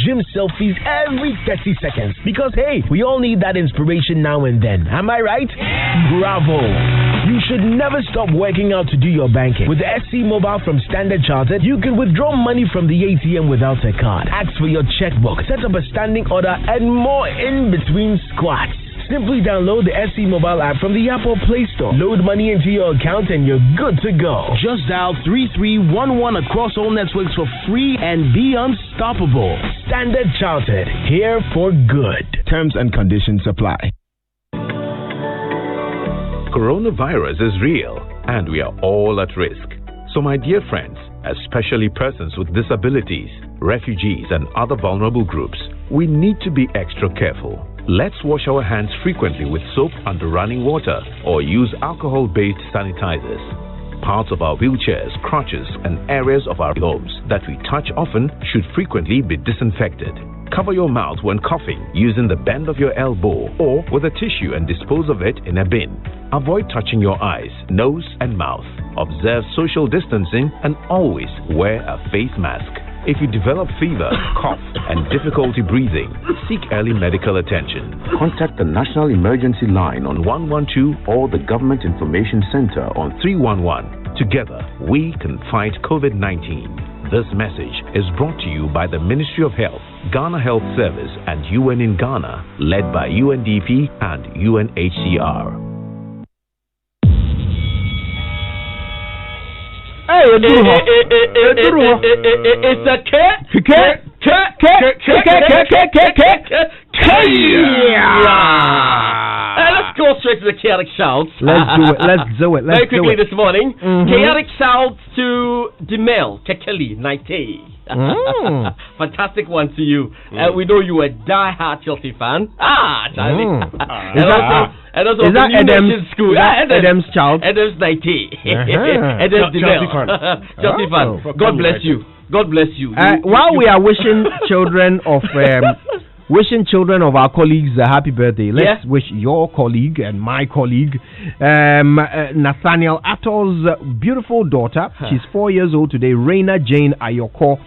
gym selfies every 30 seconds. Because hey, we all need that inspiration now and then. Am I right? Bravo! You should never stop working out to do your banking. With the SC Mobile from Standard Chartered, you can withdraw money from the ATM without a card, ask for your checkbook, set up a standing order, and more in between squats. Simply download the SC Mobile app from the Apple Play Store. Load money into your account and you're good to go. Just dial 3311 across all networks for free and be unstoppable. Standard Chartered, here for good. Terms and conditions apply. Coronavirus is real and we are all at risk. So my dear friends, especially persons with disabilities, refugees and other vulnerable groups, we need to be extra careful. Let's wash our hands frequently with soap under running water or use alcohol-based sanitizers. Parts of our wheelchairs, crutches and areas of our homes that we touch often should frequently be disinfected. Cover your mouth when coughing using the bend of your elbow or with a tissue and dispose of it in a bin. Avoid touching your eyes, nose and mouth. Observe social distancing and always wear a face mask. If you develop fever, cough, and difficulty breathing, seek early medical attention. Contact the National Emergency Line on 112 or the Government Information Center on 311. Together, we can fight COVID-19. This message is brought to you by the Ministry of Health, Ghana Health Service, and UN in Ghana, led by UNDP and UNHCR. Hey, it's a cat. Let's go straight to the chaotic shouts. Let's do it. Very quickly this morning. Chaotic shouts to Demel Kekeli Naite. Fantastic one to you. We know you are a die-hard Chelsea fan. Charlie. And also is that Adams School? Adams child? Adams Naite. Adams Demel. Chelsea fan. God bless you. God bless you. While we are wishing children of our colleagues a happy birthday, let's wish your colleague and my colleague, Nathaniel Atto's beautiful daughter. She's 4 years old today, Raina Jane Ayoko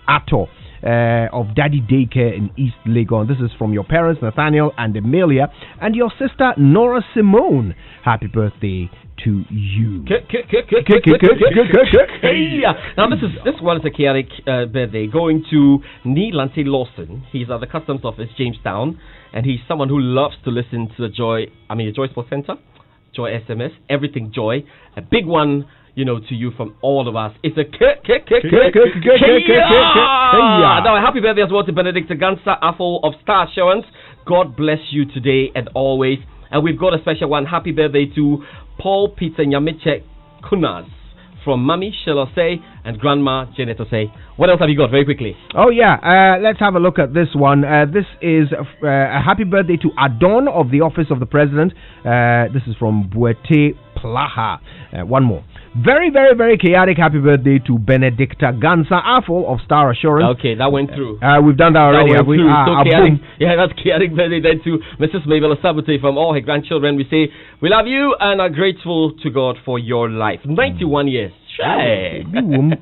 Atto. Of Daddy Daycare in East Legon. This is from your parents, Nathaniel and Amelia, and your sister, Nora Simone. Happy birthday to you. Now this one is a chaotic birthday going to Neil Lante Lawson. He's at the Customs Office, Jamestown, and he's someone who loves to listen to the Joy Sports Center, Joy SMS, everything Joy. A big one, to you from all of us. It's a Now, a happy birthday as well to Benedict Gansa Affle of Star Assurance. God bless you today and always. And we've got a special one. Happy birthday to Paul Peter Nyamiche Kunas from Mummy Shelose and Grandma Janet Osei. What else have you got very quickly? Oh yeah, let's have a look at this one. This is a happy birthday to Adon of the Office of the President. This is from Buete Plaha. One more. Very, very, very chaotic happy birthday to Benedicta Gansa Affle of Star Assurance. Okay, that went through. We've done that already. That went through. That's chaotic birthday then to Mrs. Mabel Sabote from all her grandchildren. We say, we love you and are grateful to God for your life. 91 years. Hey. 91.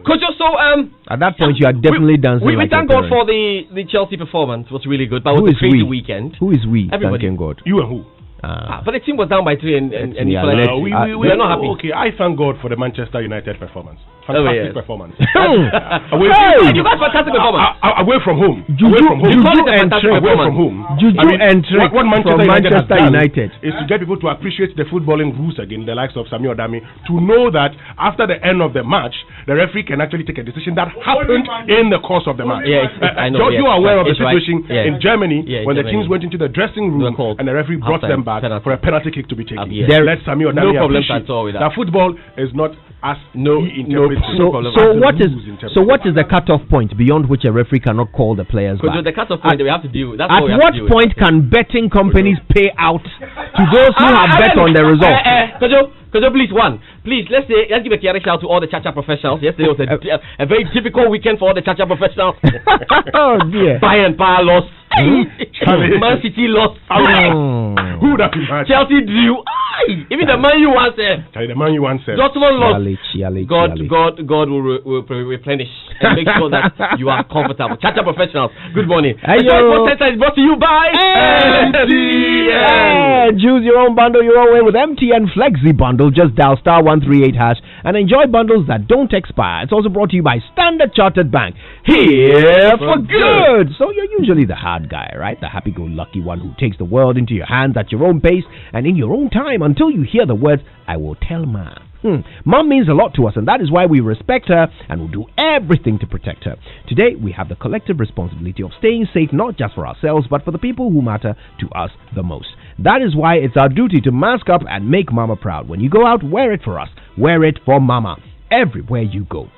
Coach, so at that point you are definitely dancing. We thank God for the Chelsea performance. It was really good, but it was a crazy weekend. Who is we? Everybody. Thanking God. You and who? But the team was down by 3 and we are not happy. Okay, I thank God for the Manchester United performance. Fantastic performance. You got fantastic performance. Away from home. Juju and Trick what Manchester United is to get people to appreciate the footballing rules again, the likes of Samuel Adami, to know that after the end of the match, the referee can actually take a decision that happened in the course of the match. I know. You are aware of the situation in Germany when the teams went into the dressing room and the referee brought them back for a penalty kick to be taken. Let Samuel Adami appreciate that football is not as So what is the cutoff point beyond which a referee cannot call the players back? The cutoff point that we have to deal with. At what point can betting companies pay out to those who have bet on the result? Please, let's give a chaotic shout to all the Chacha professionals. Yesterday was a very difficult weekend for all the Chacha professionals. Oh dear. Buy and power loss. Man City lost. Who would have been mad? Chelsea drew. Even the Man U once said. The Man U once said. Dortmund lost. God will replenish and make sure that you are comfortable. Chacha Professionals. Good morning. Hey, is brought to you by MTN. Choose your own bundle your own way with MTN Flexi Bundle. Just dial *138# and enjoy bundles that don't expire. It's also brought to you by Standard Chartered Bank. Here for good. So you're usually the hard guy, right? The happy-go-lucky one who takes the world into your hands at your own pace and in your own time until you hear the words, "I will tell Ma." Mom means a lot to us, and that is why we respect her and will do everything to protect her. Today, we have the collective responsibility of staying safe, not just for ourselves, but for the people who matter to us the most. That is why it's our duty to mask up and make Mama proud. When you go out, wear it for us. Wear it for Mama. Everywhere you go.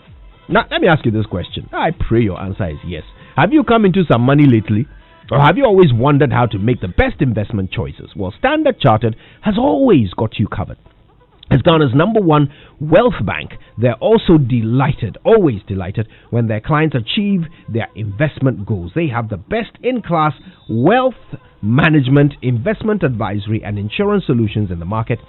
Now, let me ask you this question. I pray your answer is yes. Have you come into some money lately? Or have you always wondered how to make the best investment choices? Well, Standard Chartered has always got you covered. As Ghana's #1 wealth bank, they're also always delighted, when their clients achieve their investment goals. They have the best in-class wealth management, investment advisory, and insurance solutions in the market,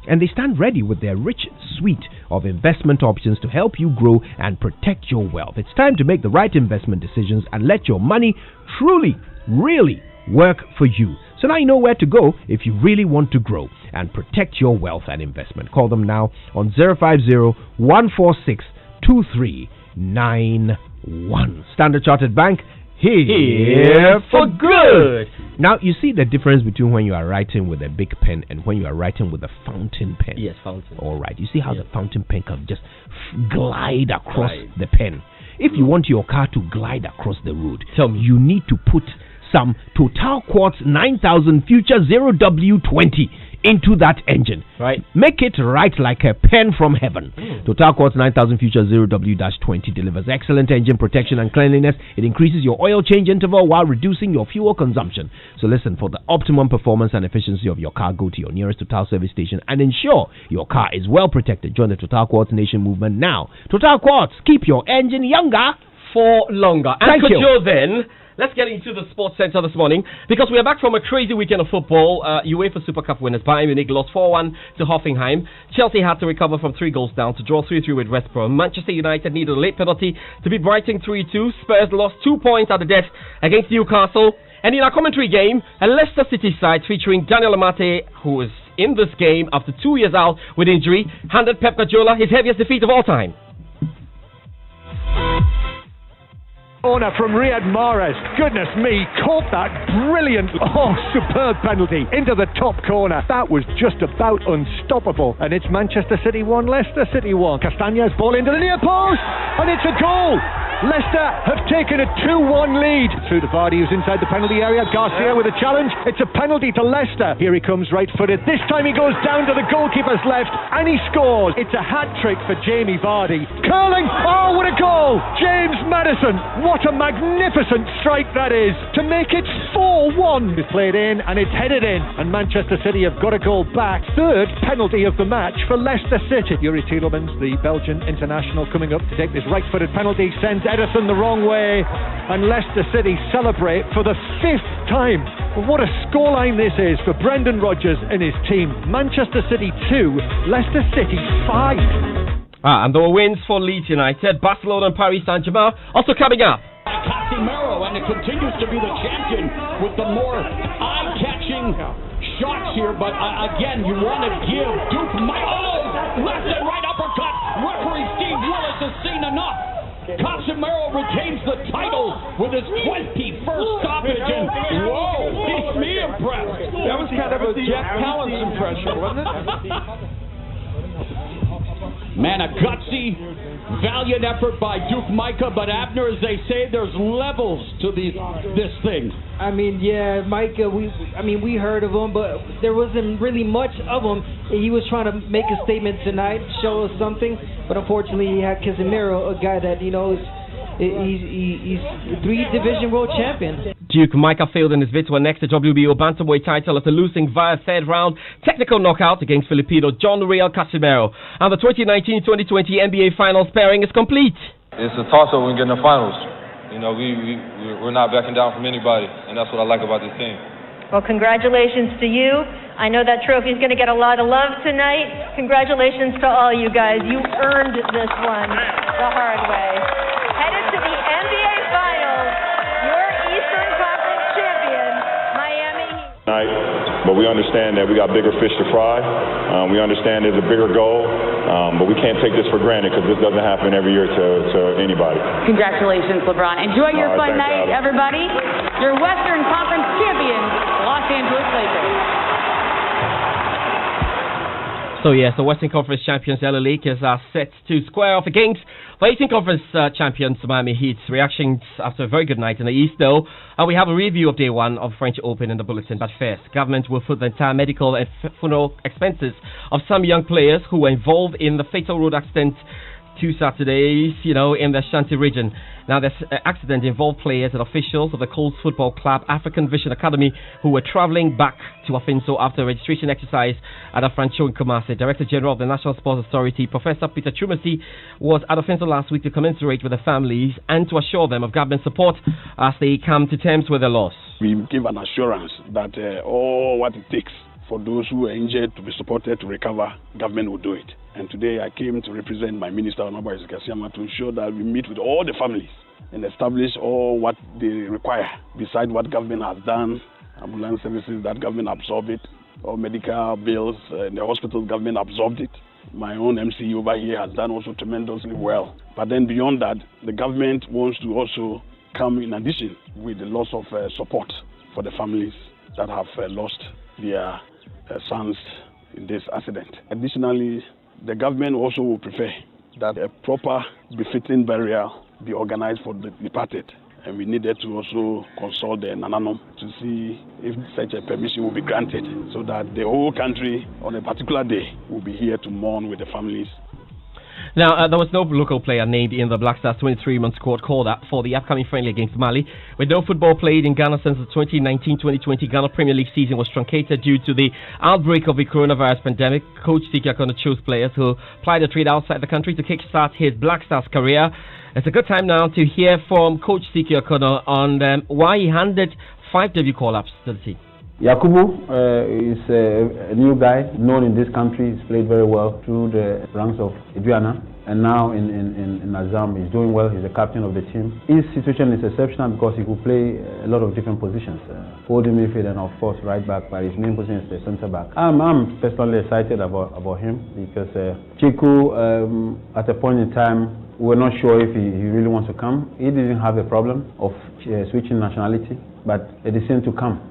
and they stand ready with their rich suite of investment options to help you grow and protect your wealth. It's time to make the right investment decisions and let your money truly, really work for you. So now you know where to go if you really want to grow and protect your wealth and investment. Call them now on 050-146-2391. Standard Chartered Bank, here for good. Now, you see the difference between when you are writing with a big pen and when you are writing with a fountain pen. Yes, fountain. All right. You see how the fountain pen can just glide across the pen. If you want your car to glide across the road, you need to put some Total Quartz 9000 Future 0W20 into that engine. Right. Make it right like a pen from heaven. Total Quartz 9000 Future 0W-20 delivers excellent engine protection and cleanliness. It increases your oil change interval while reducing your fuel consumption. So listen, for the optimum performance and efficiency of your car, go to your nearest Total service station and ensure your car is well protected. Join the Total Quartz Nation movement now. Total Quartz, keep your engine younger for longer. And Thank you. Then, let's get into the Sports Center this morning, because we are back from a crazy weekend of football. UEFA Super Cup winners Bayern Munich lost 4-1 to Hoffenheim. Chelsea had to recover from 3 goals down to draw 3-3 with West Brom. Manchester United needed a late penalty to beat Brighton 3-2. Spurs lost 2 points at the death against Newcastle. And in our commentary game, a Leicester City side featuring Daniel Amate, who is in this game after 2 years out with injury, handed Pep Guardiola his heaviest defeat of all time. Corner from Riyad Mahrez. Goodness me, caught that brilliant, superb penalty into the top corner. That was just about unstoppable. And it's Manchester City 1, Leicester City 1. Castaña's ball into the near post, and it's a goal. Leicester have taken a 2-1 lead. Through to Vardy, who's inside the penalty area. Garcia with a challenge. It's a penalty to Leicester. Here he comes, right-footed. This time he goes down to the goalkeeper's left, and he scores. It's a hat-trick for Jamie Vardy. Curling, oh, what a goal! James Maddison, what a magnificent strike that is, to make it 4-1. It's played in, and it's headed in, and Manchester City have got a goal back. Third penalty of the match for Leicester City. Yuri Tielemans, the Belgian international, coming up to take this right-footed penalty, sends Ederson the wrong way, and Leicester City celebrate for the 5th time. What a scoreline this is for Brendan Rodgers and his team. Manchester City 2, Leicester City 5. And there were wins for Leeds United, Barcelona and Paris Saint-Germain also coming up. Casemiro, and it continues to be the champion with the more eye-catching shots here, but again, you want to give Duke left and right uppercut. Referee Steve Willis has seen enough. Casemiro retains the title with his 21st stoppage, and whoa, keeps me impressed. That was kind of a Jeff Collins impression, wasn't it? Man, a gutsy, valiant effort by Duke Micah, but Abner, as they say, there's levels to this thing. I mean, yeah, Micah, we heard of him, but there wasn't really much of him. He was trying to make a statement tonight, show us something, but unfortunately he had Casemiro, a guy that, he's 3-division world champion. Duke Micah failed in his bid to annex the WBO bantamweight title after losing via third round technical knockout against Filipino John Real Casimero. And the 2019-2020 NBA Finals pairing is complete. It's a toss-up when we get in the finals. we're not backing down from anybody, and that's what I like about this team. Well, congratulations to you. I know that trophy is going to get a lot of love tonight. Congratulations to all you guys. You earned this one the hard way. Headed to the NBA Finals, your Eastern Conference champion, Miami Heat. But we understand that we got bigger fish to fry. We understand there's a bigger goal, but we can't take this for granted because this doesn't happen every year to anybody. Congratulations, LeBron. Enjoy your fun night, everybody. Your Western Conference champions, Los Angeles Lakers. So yes, the Western Conference champions LA Lakers are set to square off against the Eastern Conference champions Miami Heat. Reactions after a very good night in the East though. And we have a review of day one of French Open in the bulletin. But first, government will foot the entire medical and funeral expenses of some young players who were involved in the fatal road accident 2 Saturdays, in the Ashanti region. Now, this accident involved players and officials of the Colts Football Club African Vision Academy who were travelling back to Afinso after a registration exercise at Afrancho in Kumasi. Director General of the National Sports Authority, Professor Peter Chumasi, was at Afinso last week to commiserate with the families and to assure them of government support as they come to terms with the loss. We give an assurance that all what it takes for those who are injured to be supported to recover, government will do it. And today I came to represent my minister, Honorable Ezekiel Siama, to ensure that we meet with all the families and establish all what they require. Besides what government has done, ambulance services, that government absorbed it, all medical bills, the hospital government absorbed it. My own MC over here has done also tremendously well. But then beyond that, the government wants to also come in addition with the loss of support for the families that have lost their sons in this accident. Additionally, the government also will prefer that a proper, befitting burial be organized for the departed. And we needed to also consult the Nananom to see if such a permission will be granted so that the whole country on a particular day will be here to mourn with the families. Now, there was no local player named in the Black Stars 23-man squad called up for the upcoming friendly against Mali. With no football played in Ghana since the 2019-2020 Ghana Premier League season was truncated due to the outbreak of the coronavirus pandemic, Coach Siki Akono chose players who plied a trade outside the country to kickstart his Black Stars career. It's a good time now to hear from Coach Siki Akono on why he handed 5 debut call-ups to the team. Yakubu is a new guy, known in this country. He's played very well through the ranks of Aduana, and now in Azam he's doing well. He's the captain of the team. His situation is exceptional because he could play a lot of different positions, holding midfield and of course right back, but his main position is the centre back. I'm personally excited about him because Chiku, at a point in time, we were not sure if he really wants to come. He didn't have a problem of switching nationality, but a decision to come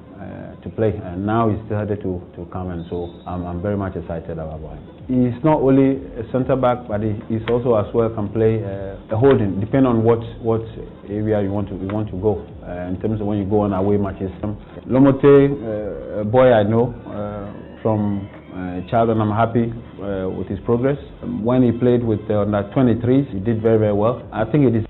to play, and now he's decided to come, and so I'm very much excited about him. He's not only a centre back, but he's also as well can play a holding, depending on what area you want to go. In terms of when you go on away matches. Lomote, a boy I know from child, and I'm happy with his progress. When he played with the under 23s, he did very, very well. I think it is.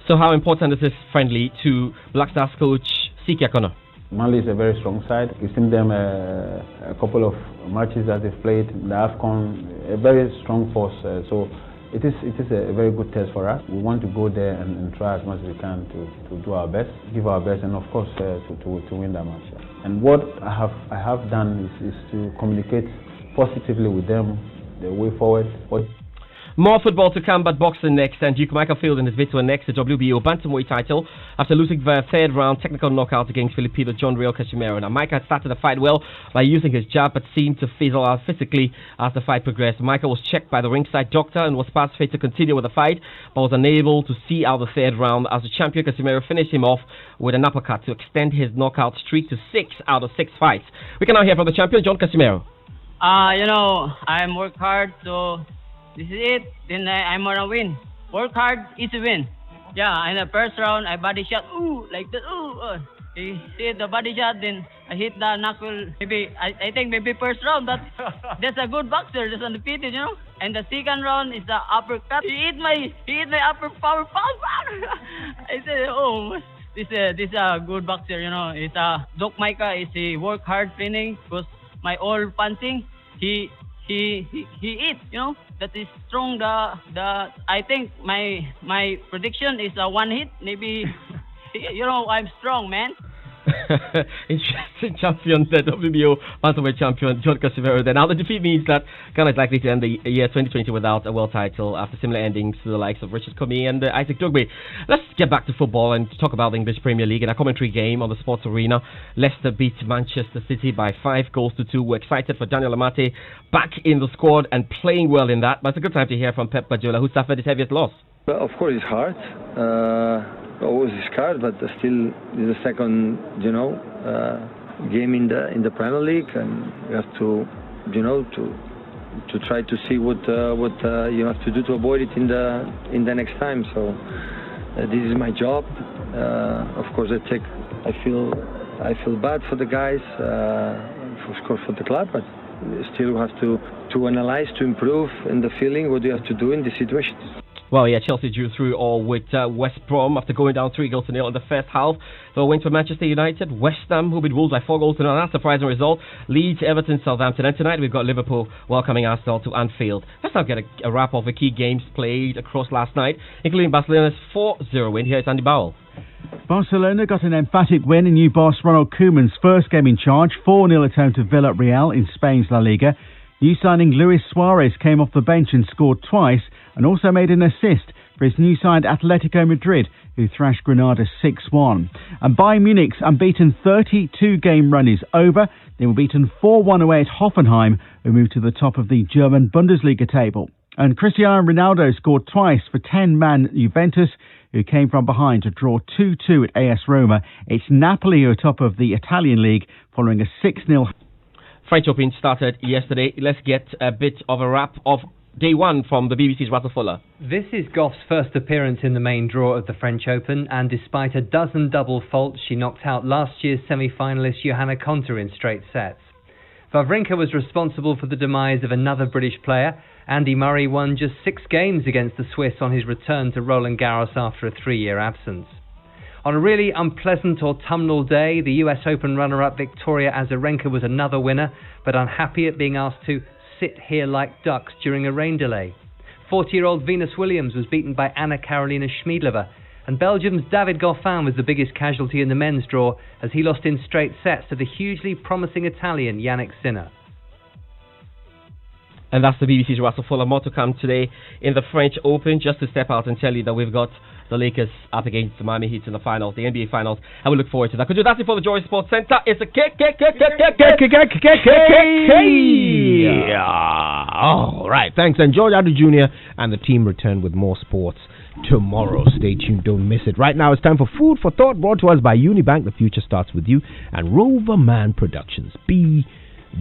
So how important is this friendly to Black Stars coach Siki Akono? Mali is a very strong side. We've seen them a couple of matches that they've played. The AFCON, a very strong force. So it is a very good test for us. We want to go there and try as much as we can to do our best, give our best, and of course to win that match. And what I have done is to communicate positively with them the way forward. More football to come, but boxing next, and Duke Michael failed in his bid to annex the WBO bantamweight title after losing via third round technical knockout against Filipino John Real Casimero. Now, Michael had started the fight well by using his jab, but seemed to fizzle out physically as the fight progressed. Michael was checked by the ringside doctor and was past fit to continue with the fight, but was unable to see out the third round as the champion Casimero finished him off with an uppercut to extend his knockout streak to 6 out of 6 fights. We can now hear from the champion, John Casimero. I'm work hard, so this is it. Then I'm gonna win. Work hard, easy win. Yeah, in the first round, I body shot. Ooh, like that. Ooh. He hit the body shot, then I hit the knuckle. Maybe I think maybe first round. That's a good boxer. That's undefeated, And the second round is the uppercut. He hit my upper power. I said, oh, this is a good boxer. It's Doc Micah is a work hard training because my old punching. He eats, that is strong. I think my prediction is a one hit, maybe I'm strong, man. Interesting champion, the WBO bantamweight champion John Casimiro. Then now the defeat means that Ghana is likely to end the year 2020 without a world title after similar endings to the likes of Richard Comey and Isaac Dogbe. Let's get back to football and talk about the English Premier League. In a commentary game on the Sports Arena, Leicester beat Manchester City by 5-2. We're excited for Daniel Amate back in the squad and playing well in that. But it's a good time to hear from Pep Guardiola, who suffered his heaviest loss. Well, of course, it's hard. Always scarred, but still is the second, game in the Premier League, and you have to, to try to see what you have to do to avoid it in the next time. So this is my job. Of course, I feel bad for the guys, of course for the club, but still you have to analyze, to improve, and the feeling what you have to do in this situation. Well, yeah, Chelsea drew through all with West Brom after going down 3-0 in the first half. So win for Manchester United. West Ham, who beat Wolves by 4-0. That's a surprising result. Leeds, Everton, Southampton. And tonight we've got Liverpool welcoming Arsenal to Anfield. Let's now get a wrap of the key games played across last night, including Barcelona's 4-0 win. Here's Andy Bowell. Barcelona got an emphatic win in new boss Ronald Koeman's first game in charge, 4-0 at home to Villarreal in Spain's La Liga. New signing Luis Suarez came off the bench and scored twice, and also made an assist for his new side Atletico Madrid, who thrashed Granada 6-1. And Bayern Munich's unbeaten 32-game run is over. They were beaten 4-1 away at Hoffenheim, who moved to the top of the German Bundesliga table. And Cristiano Ronaldo scored twice for 10-man Juventus, who came from behind to draw 2-2 at AS Roma. It's Napoli who are top of the Italian league, following a 6-0... French Open started yesterday. Let's get a bit of a wrap of day one from the BBC's Russell Fuller. This is Goff's first appearance in the main draw of the French Open, and despite a dozen double faults, she knocked out last year's semi-finalist Johanna Konta in straight sets. Wawrinka was responsible for the demise of another British player. Andy Murray won just 6 games against the Swiss on his return to Roland Garros after a 3-year absence. On a really unpleasant autumnal day, the US Open runner-up Victoria Azarenka was another winner, but unhappy at being asked to sit here like ducks during a rain delay. 40-year-old Venus Williams was beaten by Anna Karolina Schmiedlova, and Belgium's David Goffin was the biggest casualty in the men's draw as he lost in straight sets to the hugely promising Italian Yannick Sinner. And that's the BBC's Russell Fuller. More to come today in the French Open. Just to step out and tell you that we've got the Lakers up against the Miami Heat in the finals, the NBA finals, and we look forward to that. That's it for the Joy Sports Center. It's a All right, thanks. And George Addo Jr. and the team return with more sports tomorrow. Stay tuned, don't miss it. Right now it's time for Food for Thought, brought to us by Unibank. The future starts with you, and Rover Man Productions. Be